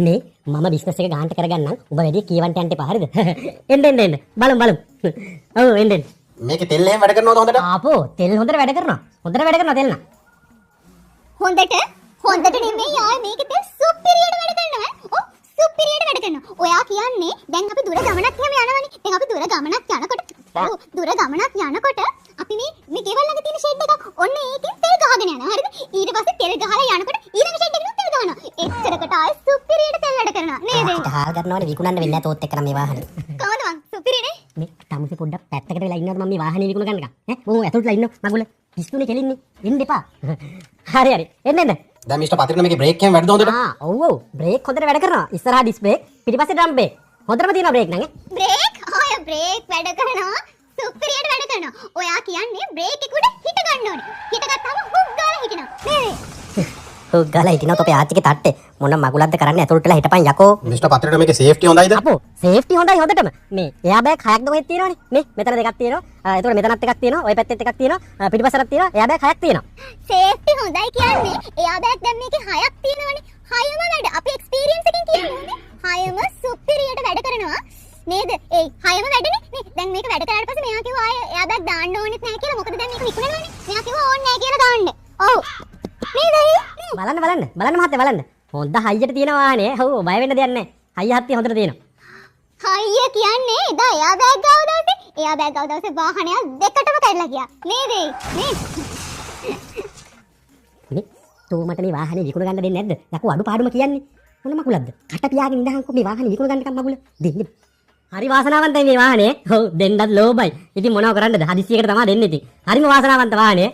මේ මම බිස්නස් එක ගාන්ට කරගන්නම්. ඔබ වැඩි කීවන්ට යන්න එපා හරිද? එන්න බලමු. ඔව් එන්න. මේකේ තෙල් එහෙම වැඩ කරනවද හොඳට? ආපෝ තෙල් හොඳට වැඩ කරනවා. තෙල් නා. හොඳට නෙමෙයි ආයේ මේකේ තෙල් සුපිරියට වැඩ කරනවා. ඔව් සුපිරියට වැඩ කරනවා. ඔයා කියන්නේ දැන් අපි දුර ගමනක් එහෙම යනවනේ. දැන් අපි දුර ගමනක් යනකොට අපි මේ ගෙවල් ළඟ තියෙන ෂෙඩ් එකක් ඔන්න ඒකෙන් තෙල් ගහගෙන යනවා. හරිද? ඊට පස්සේ තෙල් ගහලා යනකොට ඊළඟ ෂෙඩ් එකෙන් තෙල් ගහනවා. එච්චරකට ආයේ සුපිරියට තෙල් වැඩ කරනවා. නේද? හාල් ගන්නවනේ විකුණන්න වෙන්නේ නැතොත් එක්කම මේ වාහනේ. කොහොමද මං සුපිරිනේ? මේ තමුසේ පොඩ්ඩක් පැත්තකට වෙලා ඉන්නවද මම මේ වාහනේ විකුණ ගන්න එක? මොකෝ ඇතුළටලා ඉන්න මගුල. පිස්සුනේ කෙලින්නේ. එන්න එපා. හරි. එන්න. දැන් මිස්ටර් පතිරණ මේකේ බ්‍රේක් එහෙම වැඩද හොඳට? ඔව් බ්‍රේක් හොඳට වැඩ කරනවා. ඉස්සරහා ඩිස්ක් බ්‍රේක්, පිටිපස්සේ ඩ්‍රම් බ්‍රේක්. හොඳටම තියෙනවා බ්‍රේක් නං. බ්‍රේක් වැඩ කරනවා. සුපිරියට වැඩ කරනවා. ඔයා කියන්නේ බ්‍රේක් එක උඩ හිට ගන්න ඕනේ. හිටගත්තාම හුක් ගාලා හිටිනවා. නේද? හුක් ගාලා හිටිනොත් ඔපේ ආච්චිගේ තට්ටේ මොන මගුලක්ද කරන්නේ ඇතුළටලා හිටපන් යකෝ. මිස්ටර් පතිරණ මේකේ සේෆ්ටි හොඳයිද? අපෝ සේෆ්ටි හොඳයි හොඳටම. මේ එයා බෑග් හයක් දොහෙත් තියෙනවනේ. මේ මෙතන දෙකක් තියෙනවා. ඒතකොට මෙතනත් එකක් තියෙනවා. ওই පැත්තෙත් එකක් තියෙනවා. පිටිපස්සටත් තියෙනවා. එයා බෑග් හයක් තියෙනවා. සේෆ්ටි හොඳයි කියන්නේ එයා බෑග් දැන් මේකේ හයක් තියෙනවනේ. හයම වැඩ. අපි එක්ස්පීරියන්ස් එකෙන් කියන්නේ. හයම සුපිරියට වැඩ කරනවා. නේද? ඒ හයම වැඩනේ. නේ දැන් මේක වැඩ කරාට පස්සේ මෙයා කිව්වා ආයේ එයා බෑග් දාන්න ඕනෙත් නැහැ කියලා. මොකද දැන් මේක විකුණනවානේ. මෙයා කිව්වා ඕනේ නැහැ කියලා දාන්න. ඔව්. බලන්න මහත්තයා බලන්න. හොඳ හයියට තියෙන වාහනේ. ඔව් බය වෙන්න දෙයක් නැහැ. හයිය හත්තිය හොඳට තියෙනවා. හයිය කියන්නේ එදා එයා බෑග් ගාව දවසේ. එයා බෑග් ගාව දවසේ වාහනය දෙකටම කඩලා ගියා. නේද? මේ තෝමට මේ වාහනේ විකුණ ගන්න දෙන්නේ නැද්ද? යකෝ අඩුපාඩුම කියන්නේ. මොන මකුලක්ද? කට පියාගෙන ඉඳහන්කෝ මේ වාහනේ විකුණ ගන්නකම් මකුල. දෙන්න. හරි වාසනාවන්තයි මේ වාහනේ. ඔව් දෙන්නත් ලෝභයි. ඉතින් මොනව කරන්නද? හදිස්සියකට තමයි දෙන්නේ ඉතින්. හරිම වාසනාවන්ත වාහනේ.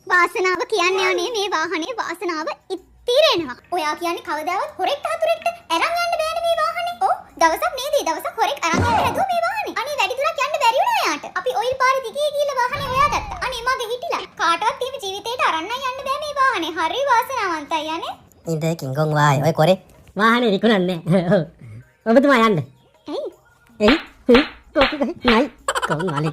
වාසනාව කියන්නේ අනේ මේ වාහනේ වාසනාව ඉතිරෙනවා. ඔයා කියන්නේ කවදාවත් හොරෙක්ට හතුරෙක්ට අරන් යන්න බෑනේ මේ වාහනේ. ඔව් දවසක් නේද? දවසක් හොරෙක් අරන් යන්න හැදුවා මේ වාහනේ. අනේ වැඩි දුරක් යන්න බැරි වුණා යාට. අපි ඔයිල් පාරේ දිගේ ගිහලා වාහනේ හොයා ගත්තා. අනේ මගේ හිටිලා. කාටවත් එහෙම ජීවිතේට අරන් යන්න බෑ මේ වාහනේ. හරි වාසනාවන්තයි අනේ. ඉඳ කිංගොන් වායි ඔය කොරේ වාහනේ විකුණන්නේ. ඔව් ඔබතුමා යන්න. ඇයි? එයි කොපි ගහයි නයි කොන් වලේ